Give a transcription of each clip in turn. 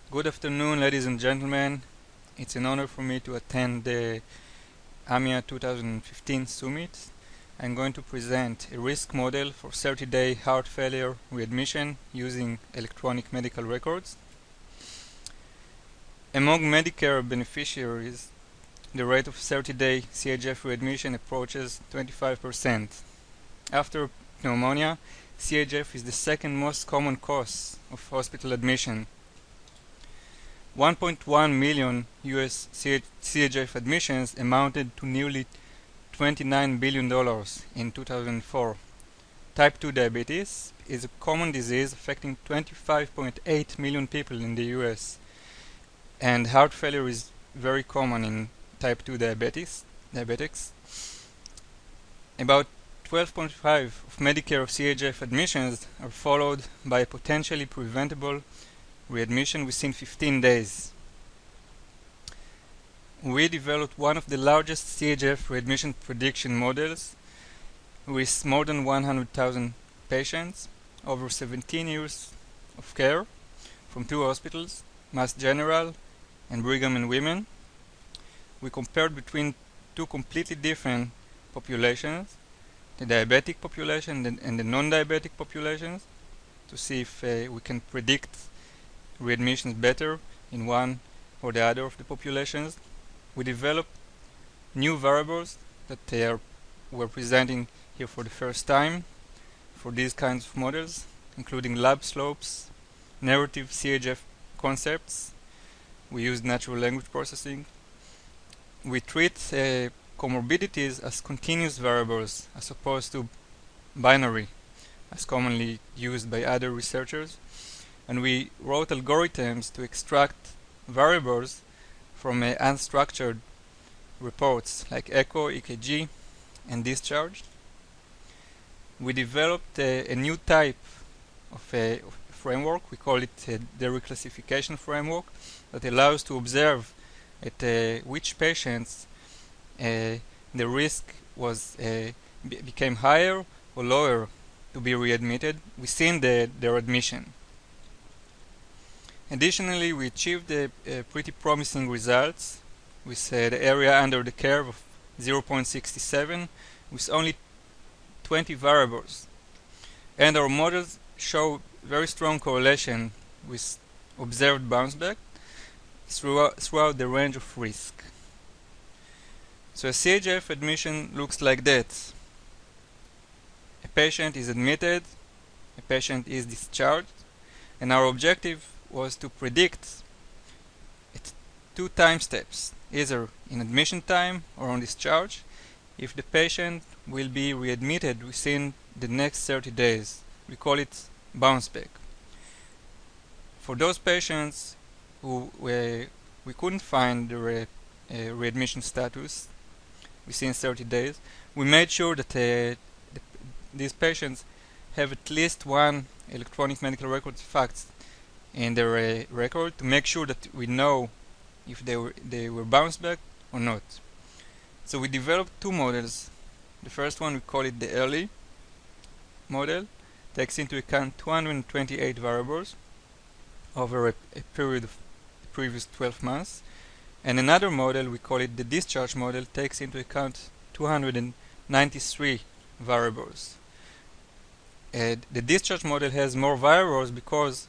Good afternoon, ladies and gentlemen. It's an honor for me to attend the AMIA 2015 summit. I'm going to present a risk model for 30-day heart failure readmission using electronic medical records. Among Medicare beneficiaries, the rate of 30-day CHF readmission approaches 25%. After pneumonia, CHF is the second most common cause of hospital admission. 1.1 million US CHF admissions amounted to nearly $29 billion in 2004. Type 2 diabetes is a common disease affecting 25.8 million people in the US, and heart failure is very common in type 2 diabetics. About 12.5% of Medicare CHF admissions are followed by a potentially preventable readmission within 15 days. We developed one of the largest CHF readmission prediction models with more than 100,000 patients over 17 years of care from two hospitals, Mass General and Brigham and Women. We compared between two completely different populations, the diabetic population and the non-diabetic populations, to see if we can predict readmissions better in one or the other of the populations. We developed new variables that we're presenting here for the first time for these kinds of models, including lab slopes, narrative CHF concepts. We used natural language processing. We treat comorbidities as continuous variables as opposed to binary, as commonly used by other researchers. And we wrote algorithms to extract variables from unstructured reports like echo, EKG, and discharge. We developed a new type of a framework. We call it the reclassification framework that allows to observe at which patients the risk became higher or lower to be readmitted within their admission. Additionally, we achieved pretty promising results with the area under the curve of 0.67 with only 20 variables. And our models show very strong correlation with observed bounce back throughout the range of risk. So a CHF admission looks like that. A patient is admitted, a patient is discharged, and our objective was to predict at two time steps, either in admission time or on discharge, if the patient will be readmitted within the next 30 days. We call it bounce back. For those patients who we couldn't find the readmission status within 30 days, we made sure that these patients have at least one electronic medical record fax in their record to make sure that we know if they were bounced back or not. So we developed two models. The first one, we call it the early model, takes into account 228 variables over a period of the previous 12 months. And another model, we call it the discharge model, takes into account 293 variables. The discharge model has more variables because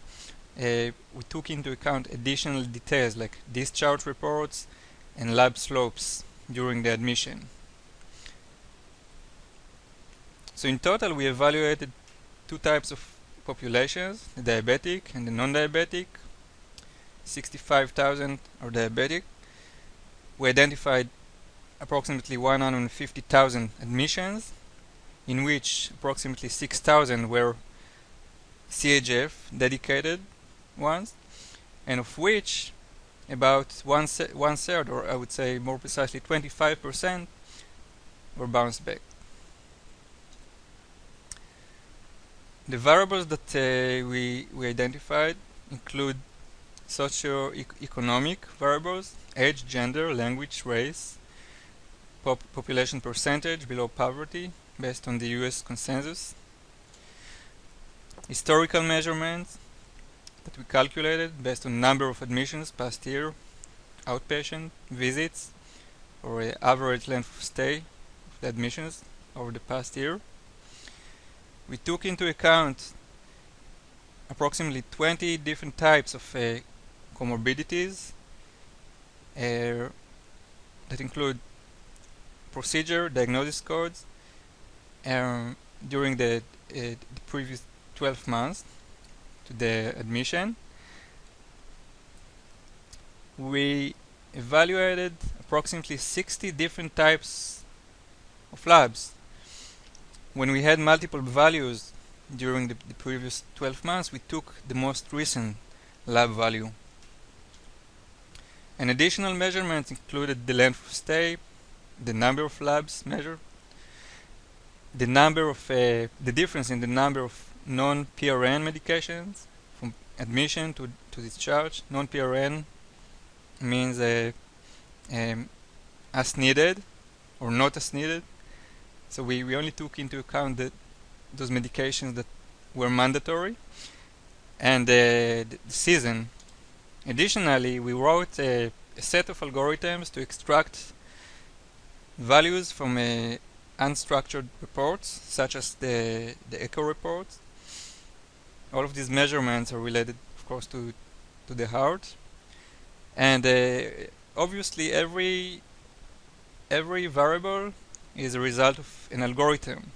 we took into account additional details like discharge reports and lab slopes during the admission. So in total, we evaluated two types of populations, the diabetic and the non-diabetic. 65,000 are diabetic. We identified approximately 150,000 admissions, in which approximately 6,000 were CHF dedicated ones, and of which about one third, or I would say more precisely 25%, were bounced back. The variables that we identified include socio-economic variables, age, gender, language, race, population percentage below poverty based on the US consensus, historical measurements, that we calculated based on number of admissions past year, outpatient visits, or average length of stay of the admissions over the past year. We took into account approximately 20 different types of comorbidities that include procedure, diagnosis codes during the previous 12 months to the admission. We evaluated approximately 60 different types of labs. When we had multiple values during the previous 12 months, we took the most recent lab value. And additional measurements included the length of stay, the number of labs measured, the difference in the number of non-PRN medications from admission to discharge. Non-PRN means as needed or not as needed. So we only took into account those medications that were mandatory and the season. Additionally, we wrote a set of algorithms to extract values from unstructured reports, such as the echo reports. All of these measurements are related, of course, to the heart. And obviously, every variable is a result of an algorithm.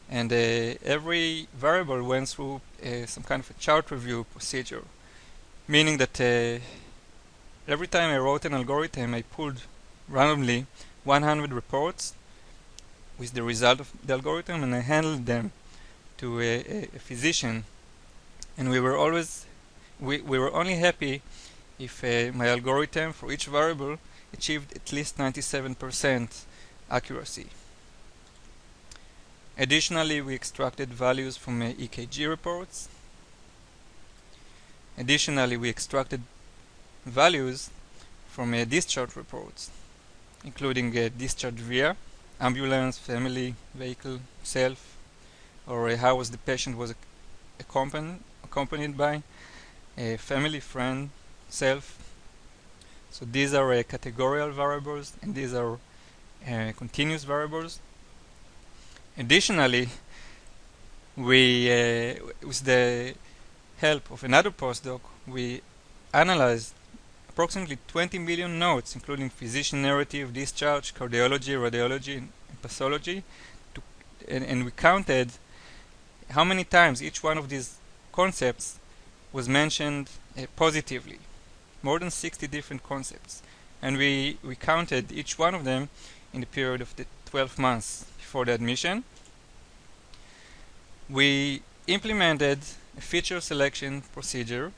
And every variable went through some kind of a chart review procedure, meaning that every time I wrote an algorithm, I pulled randomly 100 reports with the result of the algorithm, and I handed them to a physician. And we were only happy if my algorithm for each variable achieved at least 97% accuracy. Additionally, we extracted values from EKG reports. Additionally, we extracted values from discharge reports, including discharge via ambulance, family, vehicle, self, or how was the patient was accompanied by a family, friend, self. So these are categorical variables, and these are continuous variables. Additionally, we, with the help of another postdoc, we analyzed approximately 20 million notes, including physician narrative, discharge, cardiology, radiology, and pathology, and we counted how many times each one of these concepts was mentioned positively. More than 60 different concepts. And we counted each one of them in the period of the 12 months before the admission. We implemented a feature selection procedure.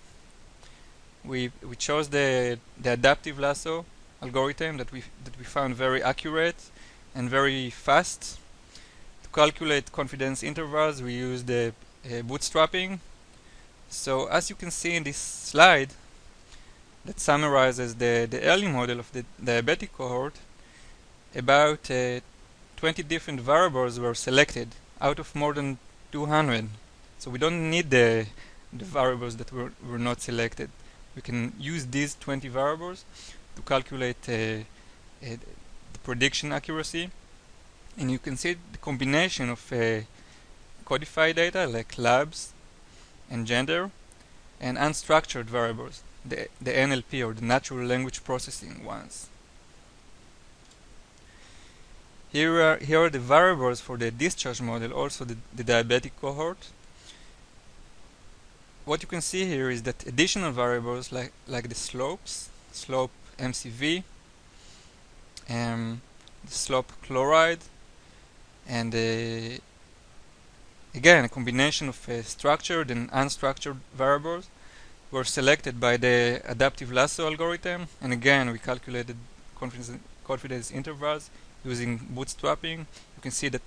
We chose the adaptive lasso algorithm that we found very accurate and very fast. To calculate confidence intervals, we used the bootstrapping. So as you can see in this slide that summarizes the early model of the diabetic cohort, about 20 different variables were selected out of more than 200. So we don't need the variables that were not selected. We can use these 20 variables to calculate the prediction accuracy. And you can see the combination of codified data like labs and gender and unstructured variables, the NLP or the natural language processing ones. Here are the variables for the discharge model, also the diabetic cohort. What you can see here is that additional variables like the slope MCV, the slope chloride, and again a combination of structured and unstructured variables were selected by the adaptive lasso algorithm, and again we calculated confidence intervals using bootstrapping. You can see that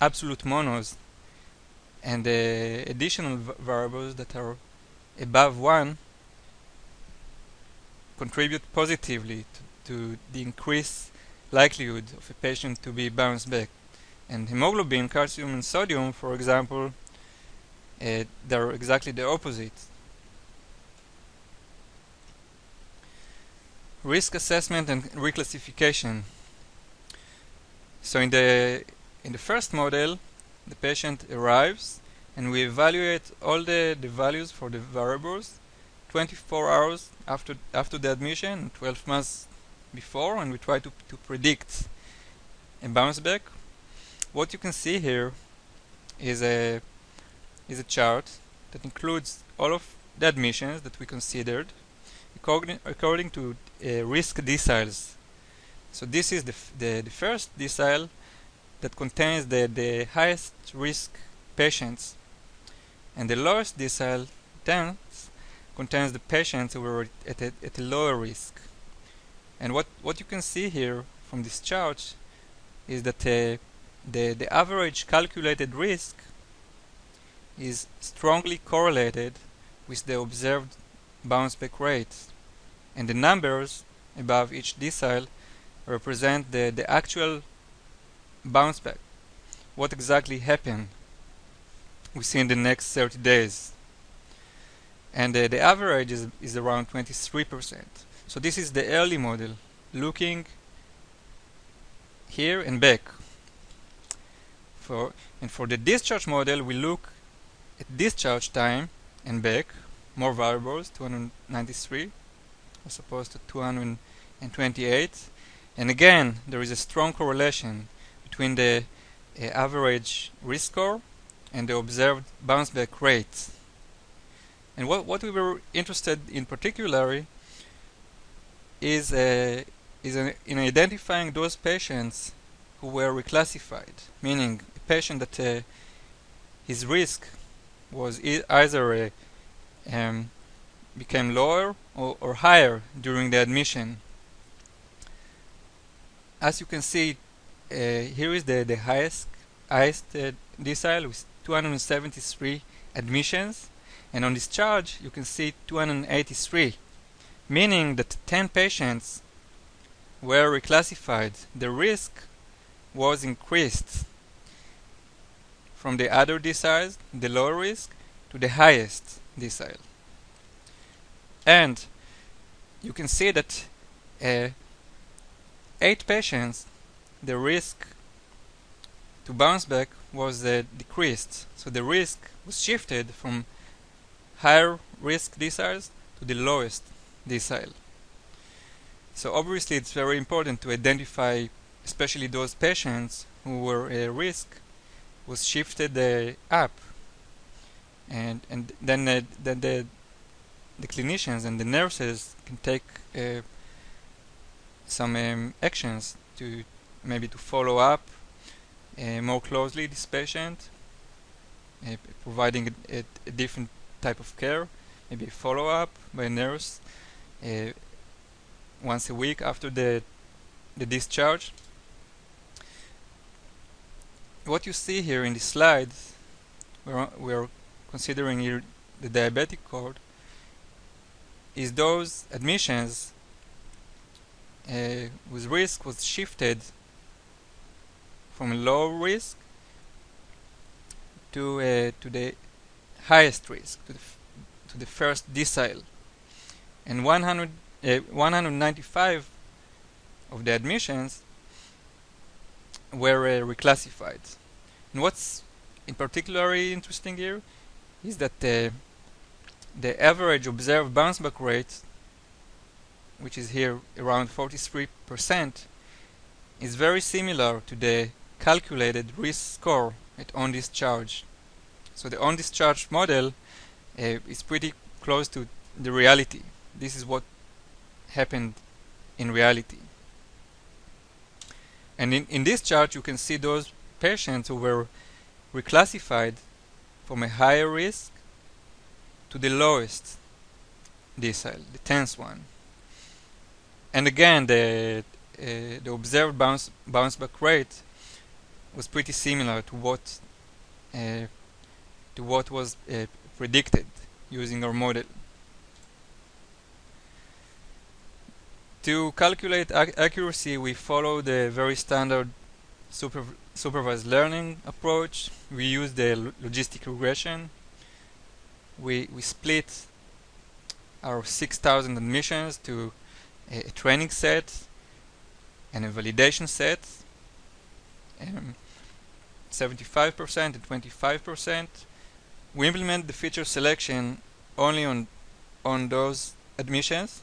absolute monos and additional variables that are above 1 contribute positively to the increased likelihood of a patient to be bounced back. And hemoglobin, calcium, and sodium, for example, they're exactly the opposite. risk assessment and reclassification. So in the first model, the patient arrives and we evaluate all the values for the variables 24 hours after the admission, 12 months before, and we try to predict a bounce back. What you can see here is a chart that includes all of the admissions that we considered according to risk deciles. So this is the first decile that contains the highest risk patients, and the lowest decile, 10th, contains the patients who were at a lower risk. And what you can see here from this chart is that the average calculated risk is strongly correlated with the observed bounce back rate, and the numbers above each decile represent the actual bounce back, what exactly happened within the next 30 days. And the average is around 23%. So this is the early model, looking here and back. For the discharge model, we look at discharge time and back, more variables, 293 as opposed to 228. And again, there is a strong correlation between the average risk score and the observed bounce back rate. And what we were interested in particularly is in identifying those patients who were reclassified, meaning a patient that his risk was either became lower or higher during the admission. As you can see, here is the highest decile with 273 admissions, and on this chart you can see 283, meaning that 10 patients were reclassified. The risk was increased from the other deciles, the lower risk, to the highest decile. And you can see that 8 patients, the risk to bounce back was decreased. So the risk was shifted from higher risk deciles to the lowest decile. So obviously it's very important to identify especially those patients who were a risk was shifted up, and then the clinicians and the nurses can take some actions to maybe to follow up more closely this patient, providing a different type of care, maybe a follow-up by a nurse once a week after the discharge. What you see here in the slide, we're considering here the diabetic cohort, is those admissions whose risk was shifted from low risk to the highest risk, to the first decile. And 195 of the admissions were reclassified. And what's in particularly interesting here is that the average observed bounce back rate, which is here around 43%, is very similar to the calculated risk score at on discharge. So the on discharge model is pretty close to the reality. This is what happened in reality. And in this chart you can see those patients who were reclassified from a higher risk to the lowest decile, the 10th one. And again, the observed bounce back rate was pretty similar to what was predicted using our model. To calculate accuracy, we follow the very standard supervised learning approach. We use the logistic regression. We split our 6,000 admissions to a training set, and a validation set, 75% and 25%. We implement the feature selection only on those admissions,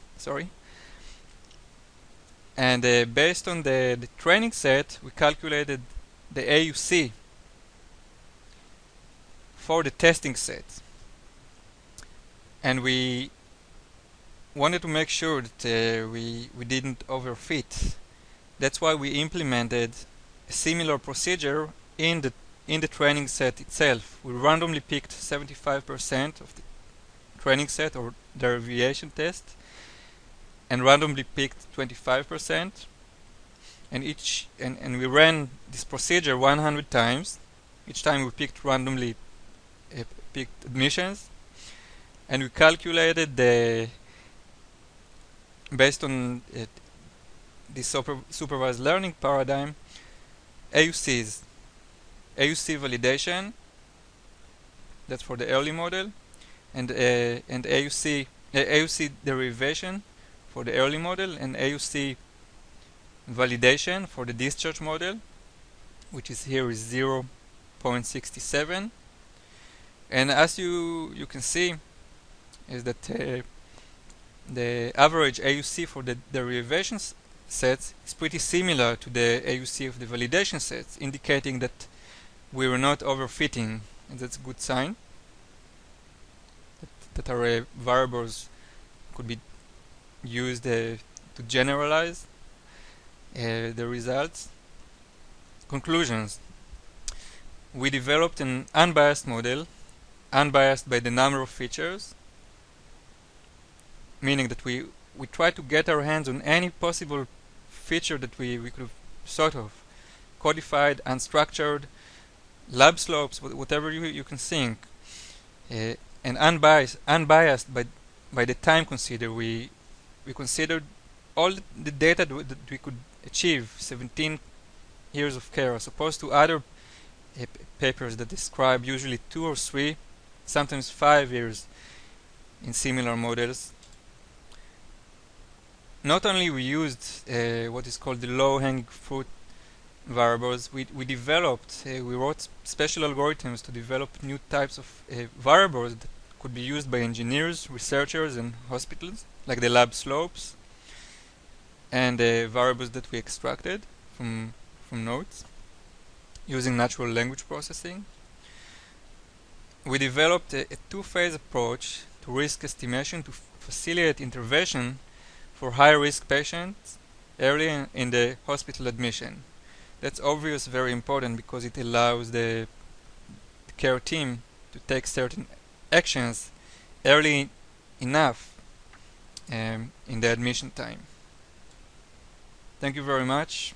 and based on the training set, we calculated the AUC for the testing set, and we wanted to make sure that we didn't overfit. That's why we implemented a similar procedure in the training set itself. We randomly picked 75% of the training set or derivation test, and randomly picked 25%, and we ran this procedure 100 times. Each time we picked randomly picked admissions, and we calculated based on the supervised learning paradigm, AUCs. AUC validation, that's for the early model, and AUC derivation for the early model, and AUC validation for the discharge model, which is here is 0.67. And as you can see, is that the average AUC for the derivation sets is pretty similar to the AUC of the validation sets, indicating that we were not overfitting, and that's a good sign that our variables could be used to generalize the results. Conclusions. We developed an unbiased model, unbiased by the number of features, meaning that we try to get our hands on any possible feature that we could have thought of, codified, unstructured, lab slopes, whatever you can think, and unbiased by the time considered. We considered all the data that we could achieve, 17 years of care, as opposed to other papers that describe usually 2 or 3, sometimes 5 years in similar models. Not only we used what is called the low-hanging fruit variables, we wrote special algorithms to develop new types of variables that could be used by engineers, researchers, and hospitals, like the lab slopes, and variables that we extracted from nodes using natural language processing. We developed a two-phase approach to risk estimation to facilitate intervention for high-risk patients early in the hospital admission. That's obvious, very important, because it allows the care team to take certain actions early enough in the admission time. Thank you very much.